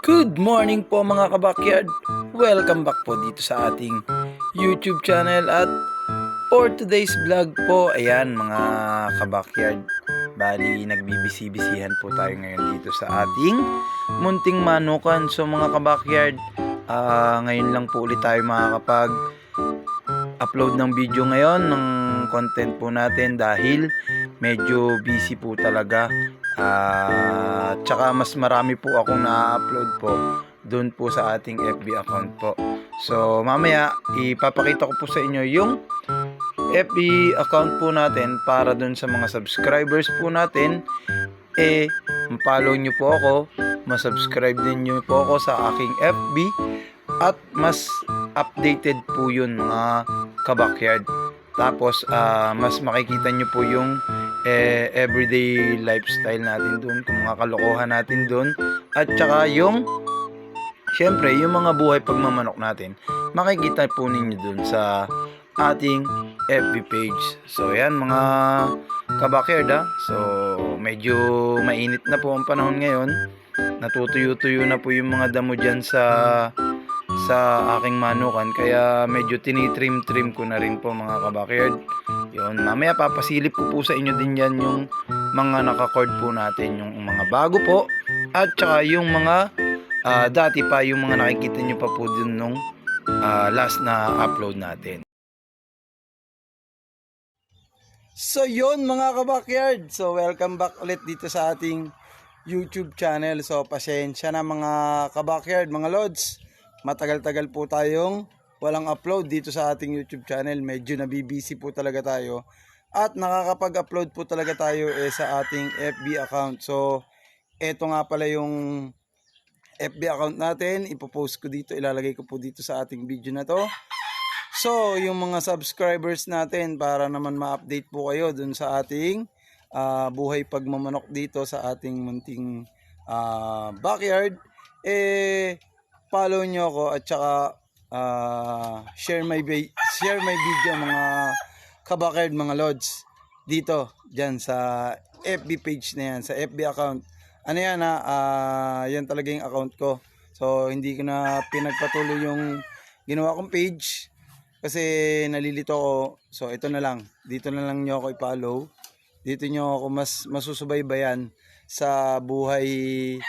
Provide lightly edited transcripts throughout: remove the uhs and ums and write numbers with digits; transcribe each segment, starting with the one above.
Good morning po mga kabakyard. Welcome back po dito sa ating YouTube channel at for today's vlog po, ayan mga kabakyard. Bali, nagbibisi-bisihan po tayo ngayon dito sa ating munting manukan. So mga kabakyard, ngayon lang po ulit tayo makakapag-upload ng video ngayon ng content po natin dahil medyo busy po talaga. Tsaka mas marami po akong na-upload po doon po sa ating FB account po. So mamaya ipapakita ko po sa inyo yung FB account po natin para doon sa mga subscribers po natin. Follow nyo po ako, masubscribe din nyo po ako sa aking FB at mas updated po yun mga kabakyard. Tapos mas makikita nyo po yung everyday lifestyle natin doon, kung mga kalokohan natin doon, at saka yung syempre yung mga buhay pagmamanok natin makikita po ninyo doon sa ating FB page. So yan mga kabakyard so medyo mainit na po ang panahon ngayon, natutuyo-tuyo na po yung mga damo dyan sa aking manukan, kaya medyo tinitrim-trim ko na rin po mga kabakyard. Yun, mamaya papasilip ko po sa inyo din yan yung mga naka-cord po natin, yung mga bago po at saka yung mga dati pa, yung mga nakikita nyo pa po dun nung last na upload natin. So yun mga kabakyard, so welcome back ulit dito sa ating YouTube channel. So pasensya na mga kabakyard, mga lods, matagal-tagal po tayong walang upload dito sa ating YouTube channel. Medyo nabibisi po talaga tayo at nakakapag-upload po talaga tayo sa ating FB account. So eto nga pala yung FB account natin, ipopost ko dito, ilalagay ko po dito sa ating video na to. So yung mga subscribers natin, para naman ma-update po kayo dun sa ating buhay pagmamanok dito sa ating munting backyard, follow nyo ako at saka share my video mga kabakyard, mga lods, dito dyan sa FB page na yan, sa FB account. Ano yan yan talaga yung account ko. So hindi ko na pinagpatuloy yung ginawa kong page kasi nalilito ko. So ito na lang, dito na lang nyo ako i-follow. Dito nyo ako mas masusubaybayan sa buhay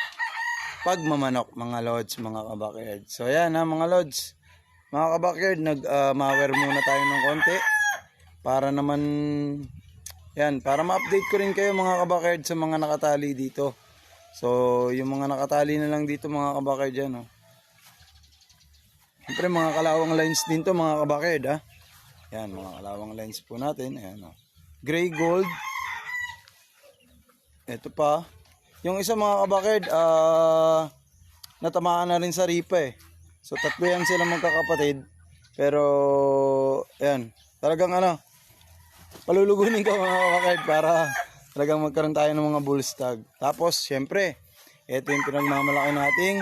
pagmamanok mga lods, mga kabakyard. So yan mga lods, mga kabakyard, nag-mower muna tayo ng konti para naman yan, para ma-update ko rin kayo mga kabakyard sa mga nakatali dito. So yung mga nakatali na lang dito mga kabakyard yan siyempre mga kalawang lines din to mga kabakyard yan, mga kalawang lines po natin. Ayan gray gold. Ito pa yung isa mga kabakyard, natamaan na rin sa ripa So tatlo yan sila magkakapatid. Pero yan, talagang palulugunin ko mga kabakyard para talagang magkaroon tayo ng mga bull stag. Tapos syempre, ito yung pinagmamalaki nating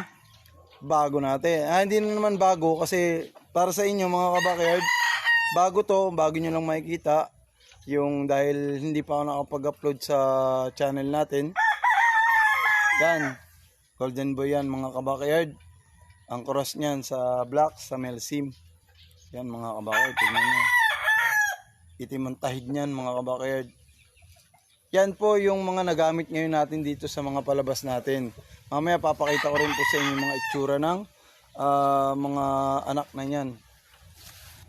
bago natin. Hindi naman bago kasi para sa inyo mga kabakyard, bago to, bago nyo lang makikita. Yung dahil hindi pa ako nakapag-upload sa channel natin. Yan, golden boy yan mga kabakyard. Ang cross niyan sa black, sa Melsim. Yan mga kabakyard, tignan nyo. Itim ang tahid niyan mga kabakyard. Yan po yung mga nagamit ngayon natin dito sa mga palabas natin. Mamaya papakita ko rin po sa inyo mga itsura ng mga anak na yan.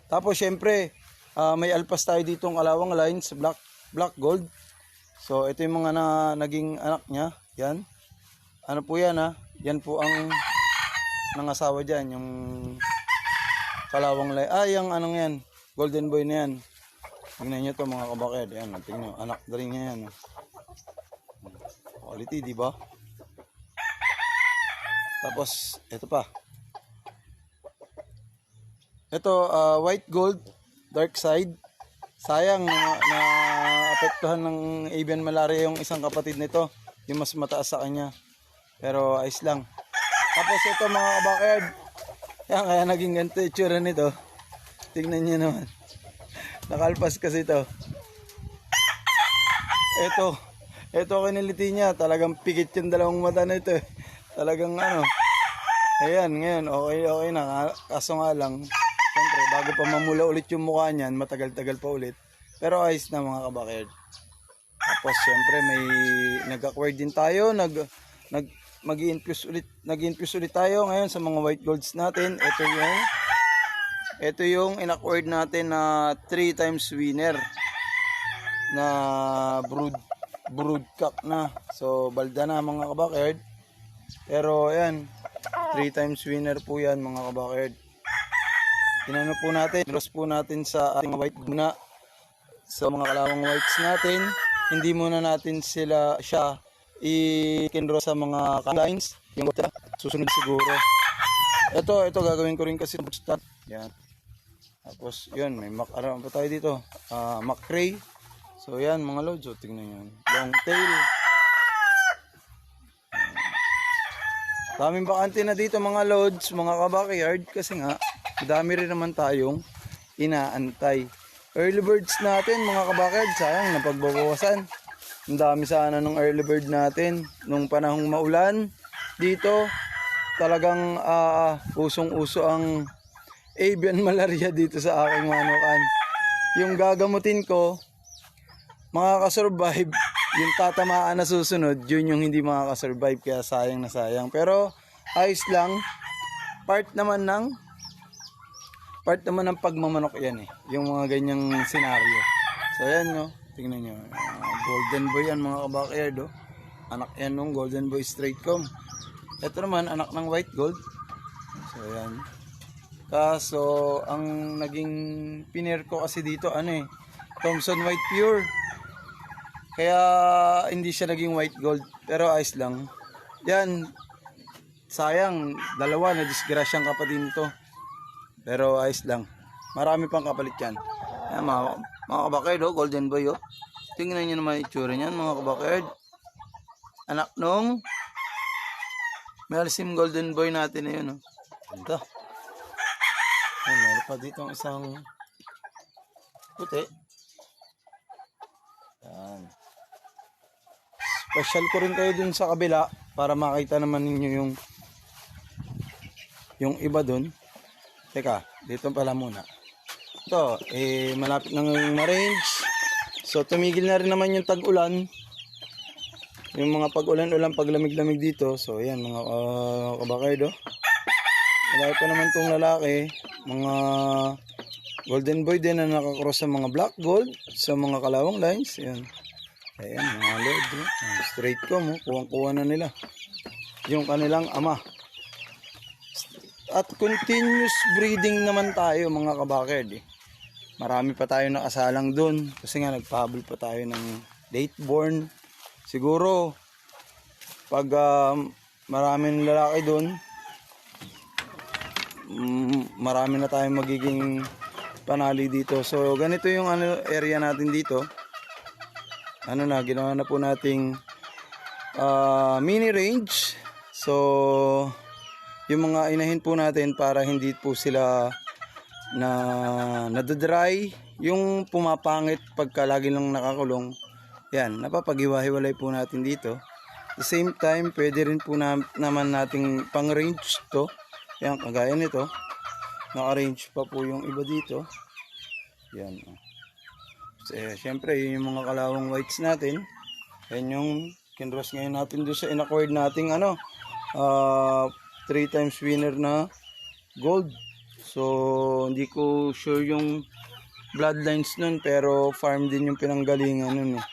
Tapos syempre, may alpas tayo ditong alawang lines, black gold. So ito yung mga naging anak niya. Yan. Ano po yan Yan po ang nangasawa dyan. Yung kalawang line. Yung anong yan. Golden boy na yan. Tingnan nyo to mga kabakyard. Yan. Tingnan nyo. Anak na rin niya yan. Quality, di ba? Tapos, ito pa. Ito, white gold. Dark side. Sayang na apektuhan ng avian malaria yung isang kapatid nito. Yung mas mataas sa kanya. Pero ayos lang. Tapos ito mga kabakyard. Yan, kaya naging ganito itsura nito. Tingnan nyo naman. Nakalpas kasi ito. Ito kiniliti niya. Talagang pikit yung dalawang mata na ito. Talagang Ayan, ngayon, okay na. Kaso nga lang, siyempre, bago pa mamula ulit yung mukha niyan, matagal-tagal pa ulit. Pero ayos na mga kabakerd. Tapos, siyempre, may nag-acquire din tayo. Mag-infuse ulit tayo ngayon sa mga white golds natin. Ito yung in-acquired natin na 3 times winner na brood cock na. So, balda na mga kabakerd. Pero, ayan, 3 times winner po yan mga kabakerd. Inano po natin, cross po natin sa ating white guna. So, mga kalawang whites natin, hindi muna natin siya i-kinro sa mga lines. Yung susunod siguro. Ito gagawin ko rin kasi sa yan. Tapos, yun, may ano pa tayo dito? McRae. So, yan mga lods. So, tingnan nyo. Long tail. Daming bakante na dito mga lods, mga kabackyard. Kasi nga, dami rin naman tayong inaantay. Early birds natin mga kabackyard. Sayang, napagbabawasan. Ang dami sana ng early bird natin. Nung panahong maulan, dito, talagang usong-uso ang avian malaria dito sa aking manukan. Yung gagamutin ko, makakasurvive. Yung tatamaan na susunod, yun yung hindi makakasurvive. Kaya sayang na sayang. Pero ayos lang. Part naman ng pagmamanok yan eh. Yung mga ganyang senaryo. So yan no. Tingnan nyo. Golden boy yan mga kabackyard oh. Anak yan nung golden boy straight comb. Ito naman anak ng white gold. So yan. Kaso ang naging piner ko kasi dito Thompson White Pure. Kaya hindi siya naging white gold. Pero ayos lang. Yan. Sayang. Dalawa na disgrasyang kapatid nito. Pero ayos lang. Marami pang kapalit yan. Yan mga kabakerd golden boy oh. Tingnan nyo naman itsura niyan mga kabakerd. Anak nung Melsim golden boy natin na yun oh. Ito. Ay, meron pa dito ang isang puti. Yan. Special ko rin kayo dun sa kabila para makita naman ninyo yung iba dun. Teka, dito pala muna. Ito, malapit nang ma-range. So, tumigil na rin naman yung tag-ulan. Yung mga pag-ulan-ulan, paglamig-lamig dito. So, yan, mga kabakerd oh. Wala pa naman tong lalaki. Mga golden boy din na nakakross sa mga black gold. Sa mga kalawang lines. Yan. Ayan, mga lord. Straight comb, kuwang-kuwa na nila. Yung kanilang ama. At continuous breeding naman tayo mga kabakerd eh. Marami pa tayo nakasalang dun. Kasi nga nagpahabol pa tayo ng date born. Siguro pag maraming lalaki dun, marami na tayong magiging panali dito. So ganito yung area natin dito. Ginawa na po nating mini range. So yung mga inahin po natin para hindi po sila nadadry, yung pumapangit pagka lagi lang nakakulong. Yan, napapaghiwa-hiwalay po natin dito. At the same time, pwede rin po naman nating pang-range to. Yan, kagaya nito. Naka-range pa po yung iba dito. Yan. Siyempre, yun yung mga kalawang whites natin. Yan yung kinross ngayon natin doon sa in-acquired nating 3 times winner na gold. So, hindi ko sure yung bloodlines nun, pero farm din yung pinanggalingan nun eh.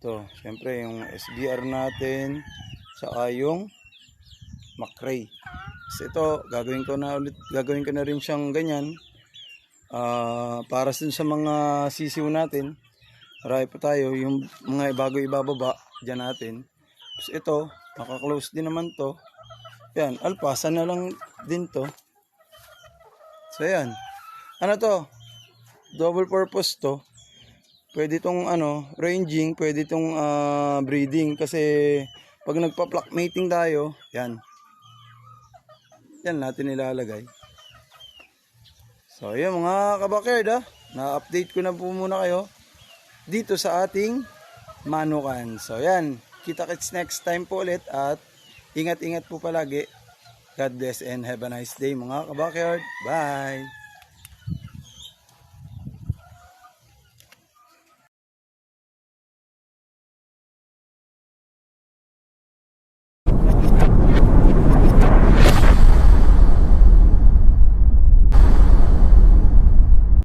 Ito, siyempre yung SBR natin, saka yung McRae. So, ito, gagawin ko na rin siyang ganyan. Para sa mga sisiw natin, marami pa tayo, yung mga bago ibababa, dyan natin. So, ito, naka-close din naman to. Yan, alpasa na lang din to. So yan. Ano to? Double purpose to. Pwede tong ranging, pwede tong breeding kasi pag nagpa-flock mating tayo, yan. Yan natin nilalagay. So yun mga kabakerd na-update ko na po muna kayo dito sa ating manukan. So yan, kita-kits next time po ulit at ingat-ingat po palagi. God bless and have a nice day mga kabakyard. Bye!